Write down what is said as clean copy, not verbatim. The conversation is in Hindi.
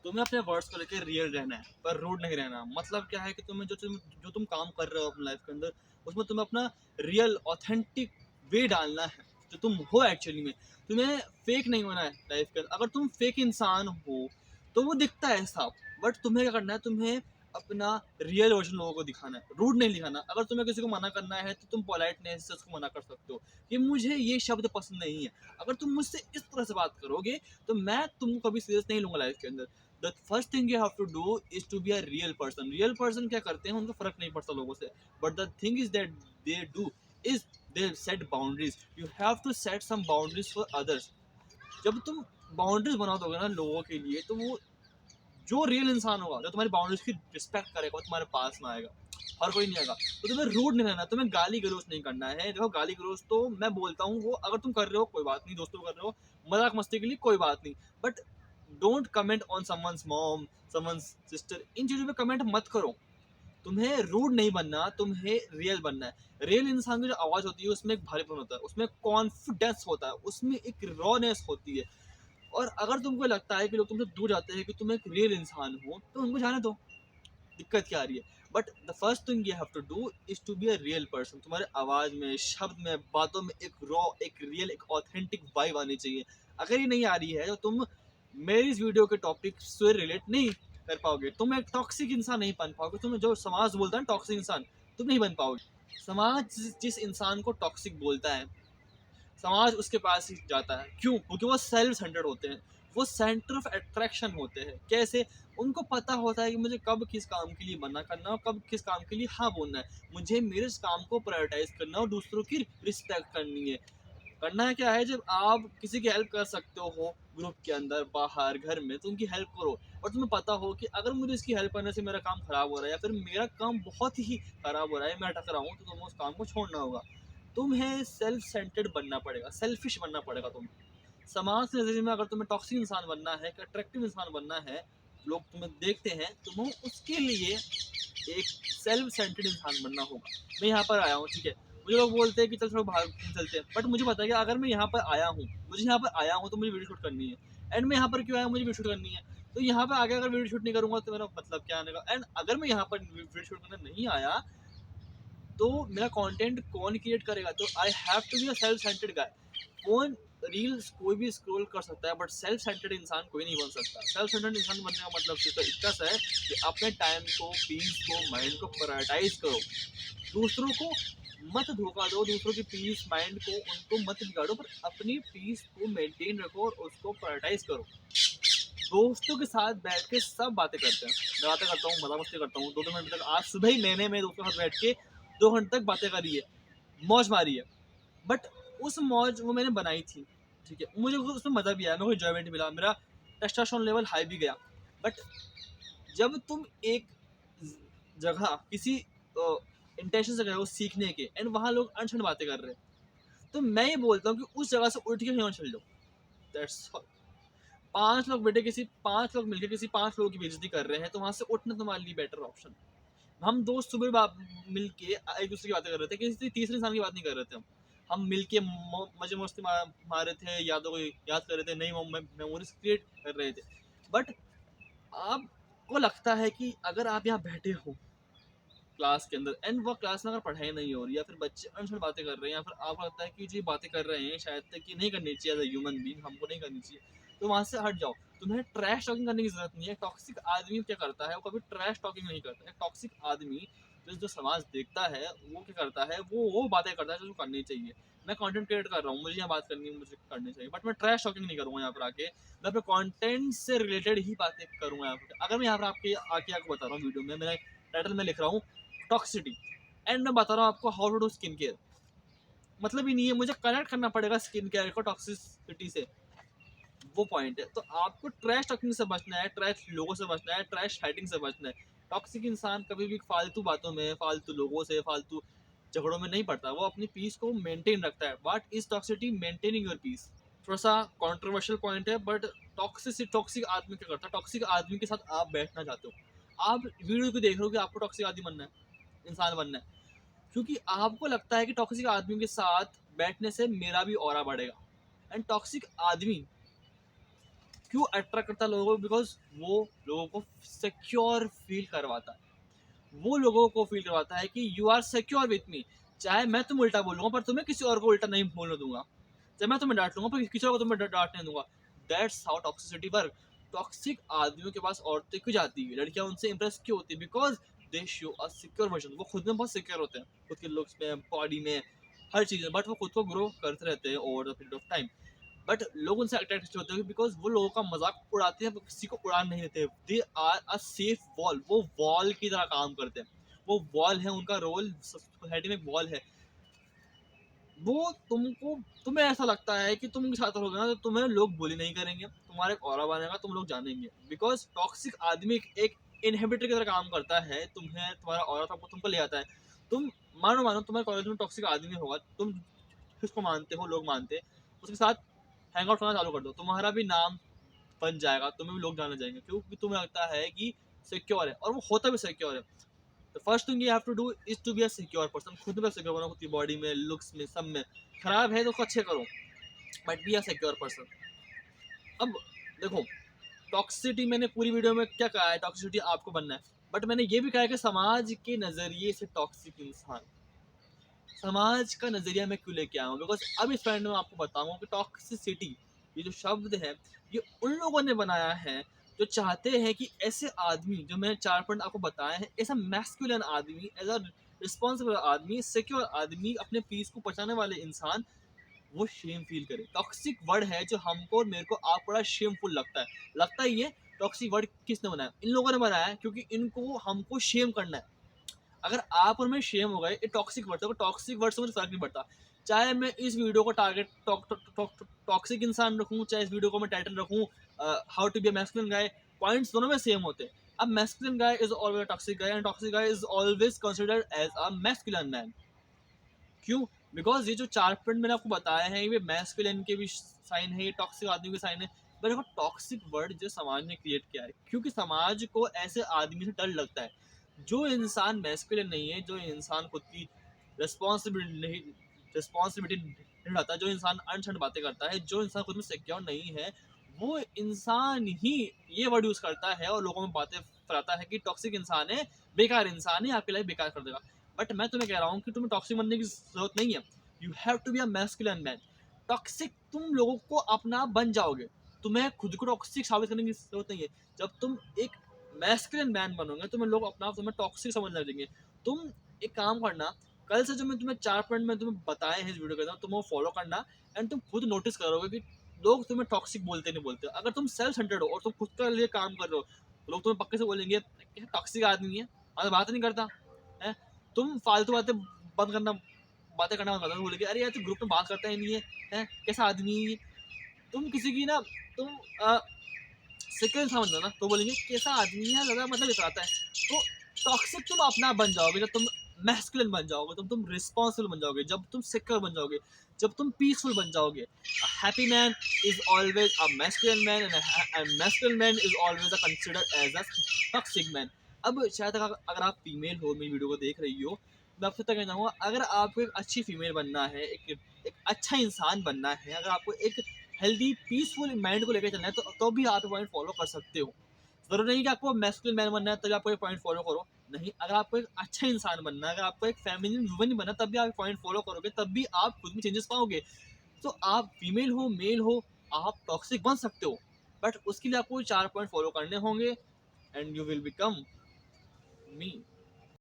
तुम्हें अपने वर्ड्स को लेकर रियल रहना है पर रूड नहीं रहना। मतलब क्या है कि तुम्हें जो तुम काम कर रहे हो अपनी लाइफ के अंदर, उसमें तुम्हें अपना रियल ऑथेंटिक वे डालना है जो तुम हो एक्चुअली में। तुम्हें फेक नहीं होना है लाइफ के अंदर। अगर तुम फेक इंसान हो तो वो दिखता है साफ, बट तुम्हें क्या करना है, तुम्हें अपना रियल वर्जन लोगों को दिखाना है, रूड नहीं दिखाना। अगर तुम्हें किसी को मना करना है तो तुम पोलाइटनेस से उसको मना कर सकते हो कि मुझे ये शब्द पसंद नहीं है। अगर तुम मुझसे इस तरह से बात करोगे तो मैं तुमको कभी सीरियस नहीं लूंगा लाइफ के अंदर। The first thing you have to do is to be a real person. Real person क्या करते हैं, उनको फर्क नहीं पड़ता लोगों से, but the thing is that they do is they set boundaries. You have to set some boundaries for others. जब तुम बाउंड्रीज बना दोगे ना लोगों के लिए, तो वो जो रियल इंसान होगा, जो तुम्हारी बाउंड्रीज की रिस्पेक्ट करेगा, वो तुम्हारे पास में आएगा। हर कोई नहीं आएगा। तो तुम्हें रूड नहीं रहना, तुम्हें गाली गलौज नहीं करना है। देखो, गाली गलौज तो मैं बोलता हूँ, वो अगर तुम कर रहे हो कोई बात नहीं, दोस्तों को कर रहे हो मजाक मस्ती के लिए कोई बात नहीं, but don't comment on someone's mom, someone's sister. इन चीज़ों पे कमेंट मत करो। तुम्हें रूड नहीं बनना, तुम्हें रियल बनना है। रियल इंसान की जो आवाज़ होती है उसमें एक भारीपन होता है, उसमें कॉन्फिडेंस होता है, उसमें एक रॉनेस होती है। और अगर तुमको लगता है कि लोग तुमसे दूर जाते हैं कि तुम एक रियल इंसान हो, तो उनको जाने दो, दिक्कत क्या आ रही है। But the first thing you have to do is to be a real person. तुम्हारे आवाज़ में, शब्द में, बातों में एक रॉ, एक रियल, एक ऑथेंटिक वाइब आनी चाहिए। अगर ये नहीं आ रही है तो तुम मेरी इस वीडियो के टॉपिक से रिलेट नहीं कर पाओगे। तुम एक टॉक्सिक इंसान नहीं बन पाओगे। तुम जो समाज बोलता है टॉक्सिक इंसान, तुम नहीं बन पाओगे। समाज जिस इंसान को टॉक्सिक बोलता है, समाज उसके पास ही जाता है। क्यों? क्योंकि वो सेल्फ सेंटर्ड होते हैं, वो सेंटर ऑफ अट्रैक्शन होते हैं। कैसे? उनको पता होता है कि मुझे कब किस काम के लिए मना करना और कब किस काम के लिए हाँ बोलना है। मुझे मेरे इस काम को प्रायोरिटाइज करना और दूसरों की रिस्पेक्ट करनी है। करना है क्या है, जब आप किसी की हेल्प कर सकते हो ग्रुप के अंदर, बाहर, घर में, तो उनकी हेल्प करो। और तुम्हें पता हो कि अगर मुझे इसकी हेल्प करने से मेरा काम खराब हो रहा है या फिर मेरा काम बहुत ही खराब हो रहा है, मैं अटक रहा हूँ, तो तुम्हें उस काम को छोड़ना होगा। तुम्हें सेल्फ सेंटर्ड बनना पड़ेगा, सेल्फिश बनना पड़ेगा। तुम्हें समाज के नजरिए में अगर तुम्हें टॉक्सिक इंसान बनना है, एक अट्रैक्टिव इंसान बनना है, लोग तुम्हें देखते हैं, तुम्हें उसके लिए एक सेल्फ सेंटर्ड इंसान बनना होगा। मैं यहाँ पर आया हूँ, ठीक है, मुझे लोग बोलते हैं कि चल थोड़ा बाहर घूम चलते हैं, बट मुझे पता है कि अगर मैं यहाँ पर आया हूँ, मुझे यहाँ पर आया हूँ तो मुझे वीडियो शूट करनी है। एंड मैं यहाँ पर क्यों आया, मुझे वीडियो शूट करनी है। तो यहाँ पर आगे अगर वीडियो शूट नहीं करूँगा तो मेरा मतलब क्या आने का। एंड अगर मैं यहाँ पर वीडियो शूट करने नहीं आया तो मेरा कंटेंट कौन क्रिएट करेगा? तो I have to be a self centered guy. Phone reels कोई भी स्क्रॉल कर सकता है, बट सेल्फ सेंटर्ड इंसान कोई नहीं बन सकता। सेल्फ सेंटर्ड इंसान बनने का मतलब सिर्फ इतना सा है कि अपने टाइम को, पीस को, माइंड को प्रायोरिटाइज करो। दूसरों को मत धोखा दो, दूसरों की पीस माइंड को उनको मत बिगाड़ो, पर अपनी पीस को मेंटेन रखो और उसको प्रायोरिटाइज करो। दोस्तों के साथ बैठ के सब बातें करते हैं। मैं बातें करता हूँ, मजा मस्ती करता हूँ, 2-2 घंटे तक। आज सुबह ही मैंने मेरे दोस्तों के साथ बैठ के 2 घंटे तक बातें करी है, मौज मारी है। बट उस मौज वो मैंने बनाई थी, ठीक है, मुझे उसमें मज़ा भी आया, मेरे को एंजॉयमेंट मिला, मेरा टेस्टोस्टेरोन लेवल हाई भी गया। बट जब तुम एक जगह किसी इंटेंशन से गए हो सीखने के, एंड वहाँ लोग अनछड़ बातें कर रहे हैं, तो मैं ये बोलता हूँ कि उस जगह से उठ के कहीं और चल जाओ। That's all. 5 लोग मिलकर किसी 5 लोगों की बेइज्जती कर रहे हैं, तो वहाँ से उठना तुम्हारे लिए बेटर ऑप्शन। हम दोस्त सुबह मिल के एक दूसरे की बातें कर रहे थे, किसी तीसरे इंसान की बात नहीं कर रहे थे। हम मिल के मजे मस्ती मार रहे थे, यादों को याद कर रहे थे, नई मेमोरीज क्रिएट कर रहे थे। बट आपको लगता है कि अगर आप यहाँ बैठे हो क्लास के अंदर, एंड वो क्लास में अगर पढ़ाई नहीं हो रही, या फिर बच्चे अनछड़ बातें कर रहे हैं, या फिर आपको लगता है कि जो बातें कर रहे हैं शायद तक कि नहीं करनी चाहिए, एज अ ह्यूमन बीइंग हमको नहीं करनी चाहिए, तो वहाँ से हट जाओ। तुम्हें ट्रैश टॉकिंग करने की जरूरत नहीं है। टॉक्सिक आदमी क्या करता है, वो कभी ट्रैश टॉकिंग नहीं करता है। टॉक्सिक आदमी जो समाज देखता है, वो क्या करता है, वो बातें करता है जो करनी चाहिए। मैं कंटेंट क्रिएट कर रहा हूँ, मुझे यहाँ बात करनी है, मुझे करनी चाहिए, बट मैं ट्रैश टॉकिंग नहीं करूँगा यहाँ पर आके। मैं अपने कंटेंट से रिलेटेड ही बातें करूँगा यहाँ पर। अगर मैं यहाँ पर आपको बता रहा हूँ, वीडियो में मेरा टाइटल में लिख रहा हूँ टॉक्सिटी, एंड मैं बता रहा हूँ आपको how to do skin care, मतलब ही नहीं है, मुझे कनेक्ट करना पड़ेगा स्किन केयर को टॉक्सिसिटी से। वो पॉइंट है। तो आपको ट्रैश टॉकिंग से बचना है, ट्रैश लोगों से बचना है, ट्रैश फाइटिंग से बचना है। टॉक्सिक इंसान कभी भी फालतू बातों में, फालतू लोगों से, फालतू झगड़ों में नहीं पड़ता। वो अपनी पीस को मेंटेन रखता है। What is toxicity? Maintaining your peace. थोड़ा सा कॉन्ट्रोवर्शियल पॉइंट है, बट टॉक्सिक आदमी क्या करता है? टॉक्सिक आदमी के साथ आप बैठना चाहते हो, आप वीडियो को देख रहे हो कि आपको टॉक्सिक आदमी बनना है, इंसान बनना है, क्योंकि आपको लगता है कि टॉक्सिक आदमी के साथ बैठने से मेरा भी ऑरा बढ़ेगा। एंड टॉक्सिक आदमी क्यों अट्रैक्ट करता है लोगों को? बिकॉज वो लोगों को सिक्योर फील करवाता है, वो लोगों को फील करवाता है कि you are secure with me. चाहे मैं तुम उल्टा बोलूंगा पर तुम्हें किसी और को उल्टा नहीं बोलने दूंगा, चाहे मैं तुम्हें डांट लूंगा पर किसी और को तुम्हें डांट नहीं दूंगा। That's how toxicity work. Toxic आदमियों के पास औरतें क्यों जाती है, लड़कियां उनसे इंप्रेस क्यों होती है? Because they show a secure version. वो खुद में बहुत सिक्योर होते हैं, खुद के लुक्स में, बॉडी में, हर चीज़ में, बट वो खुद को ग्रो करते रहते हैं over the period of time. But लोग उनसे अट्रैक्ट होते हैं बिकॉज वो लोगों का मजाक उड़ाते हैं, किसी को उड़ान नहीं देते। They are a safe wall, वो वॉल की तरह काम करते हैं। वो वॉल है, उनका रोल सोसाइटी में एक वॉल है। वो तुमको, तुम्हें ऐसा लगता है कि तुम उनके साथ रहोगे ना तो तुम्हें लोग बुली नहीं करेंगे, तुम्हारा एक ऑरा बनेगा, तुम लोग जानेंगे। बिकॉज टॉक्सिक आदमी एक इनहिबिटर की तरह काम करता है, तुम्हें तुम्हारा ऑरा तुमको ले आता है। तुम मानो मानो तुम्हारे कॉलेज में टॉक्सिक आदमी होगा, तुम जिसको मानते हो, लोग मानते हैं, उसके साथ हैंग आउट करना चालू कर दो, तुम्हारा भी नाम बन जाएगा, तुम्हें भी लोग जाने जाएंगे, क्योंकि तुम्हें लगता है कि सिक्योर है, और वो होता भी सिक्योर है। तो first thing you have to do is to be a secure person. खुद में सिक्योर बनो, खुद की बॉडी में, लुक्स में, सब में। खराब है तो उसको अच्छे करो, but B a secure person. अब देखो, टॉक्सिसिटी मैंने पूरी वीडियो में क्या कहा है, टॉक्सिसिटी आपको बनना है, बट मैंने ये भी कहा है कि समाज के नजरिए से टॉक्सिक इंसान, समाज का नजरिया मैं क्यों लेके आया हूँ? बिकॉज अब इस पॉइंट में आपको बताऊंगा कि टॉक्सिसिटी, ये जो शब्द है, ये उन लोगों ने बनाया है जो चाहते हैं कि ऐसे आदमी, जो मैंने 4 पॉइंट आपको बताए हैं, ऐसा मैस्कुलिन आदमी, एज अ रिस्पॉन्सिबल आदमी, सिक्योर आदमी, अपने पीस को बचाने वाले इंसान, वो शेम फील करे। टॉक्सिक वर्ड है जो हमको और मेरे को आप बड़ा शेमफुल लगता है। लगता ही है। टॉक्सिक वर्ड किसने बनाया? इन लोगों ने बनाया है, क्योंकि इनको हमको शेम करना है। अगर आप और मैं शेम हो गए, ये टॉक्सिक वर्ड, तो टॉक्सिक वर्ड से मुझे फर्क नहीं पड़ता। चाहे मैं इस वीडियो को टारगेट टॉक्सिक इंसान रखूं, चाहे इस वीडियो को मैं टाइटल रखूं how to be a masculine guy, points दोनों में सेम होते हैं। अब masculine guy is always toxic guy, and toxic guy is always considered as a masculine man. क्यों? बिकॉज ये जो 4 पॉइंट मैंने आपको बताया है, ये मैस्कुलिन के भी साइन है, ये टॉक्सिक आदमी के साइन है। पर देखो, टॉक्सिक वर्ड जो समाज ने क्रिएट किया है, क्योंकि समाज को ऐसे आदमी से डर लगता है। जो इंसान मैस्कुलिन नहीं है, जो इंसान खुद की रिस्पॉन्सिबिलिटी नहीं उठाता, जो इंसान अनसंड बातें करता है, जो इंसान खुद में सिक्योर नहीं है, वो इंसान ही ये वर्ड यूज करता है और लोगों में बातें फैलाता है कि टॉक्सिक इंसान है, बेकार इंसान है, आपकी लाइफ बेकार कर देगा। बट मैं तुम्हें कह रहा हूँ कि तुम्हें टॉक्सिक बनने की जरूरत नहीं है। You have to be a masculine man. Toxic तुम लोगों को अपना बन जाओगे, तुम्हें खुद को टॉक्सिक साबित करने की जरूरत नहीं है। जब तुम एक मैस्कुलिन मैन बनोगे, तुम्हें लोग अपना तुम्हें टॉक्सिक समझने लगेंगे। तुम एक काम करना, कल से जो मैं तुम्हें 4 पॉइंट में तुम्हें बताए हैं इस वीडियो के अंदर, तुम वो फॉलो करना, एंड तुम खुद नोटिस करोगे कि लोग तुम्हें टॉक्सिक बोलते नहीं बोलते। अगर तुम सेल्फ सेंटर्ड हो और तुम खुद के लिए काम कर रहे हो, तो लोग तुम्हें पक्के से बोलेंगे टॉक्सिक आदमी है, बात नहीं करता है। तुम फालतू बातें बंद करना, बातें करना बंद कर दो, बोलेंगे अरे यार तू ग्रुप में बात करता ही नहीं है, कैसा आदमी है ये? तुम किसी की ना, तुम सिक्योर समझ लो ना, तो बोलेंगे कैसा आदमी है, ज़्यादा मतलब इतराता है। तो टॉक्सिक तुम अपना बन जाओगे जब तुम मैस्कुलिन बन जाओगे, जब तुम रिस्पॉन्सिबल बन जाओगे, जब तुम सिक्योर बन जाओगे, जब तुम पीसफुल बन जाओगे। Happy man is always a masculine man, and masculine man is always a considered as a toxic man. अब शायद अगर आप फीमेल हो, मेरी वीडियो को देख रही हो, मैं आपसे तक कहना चाहूँगा, अगर आपको एक अच्छी फीमेल बनना है, एक अच्छा इंसान बनना है, अगर आपको एक हेल्दी पीसफुल माइंड को लेकर चलना है, तो भी आप पॉइंट फॉलो कर सकते हो। जरूरी नहीं कि आपको मैस्कुलिन मैन बनना है तभी आपको ये पॉइंट फॉलो करो। नहीं, अगर आपको एक अच्छा इंसान बनना है, अगर आपको एक फेमिनिन वुमन बनना है, तब भी आप पॉइंट फॉलो करोगे, तब भी आप खुद में चेंजेस पाओगे। तो आप फीमेल हो, मेल हो, आप टॉक्सिक बन सकते हो, बट उसके लिए आपको 4 पॉइंट फॉलो करने होंगे, and you will become me.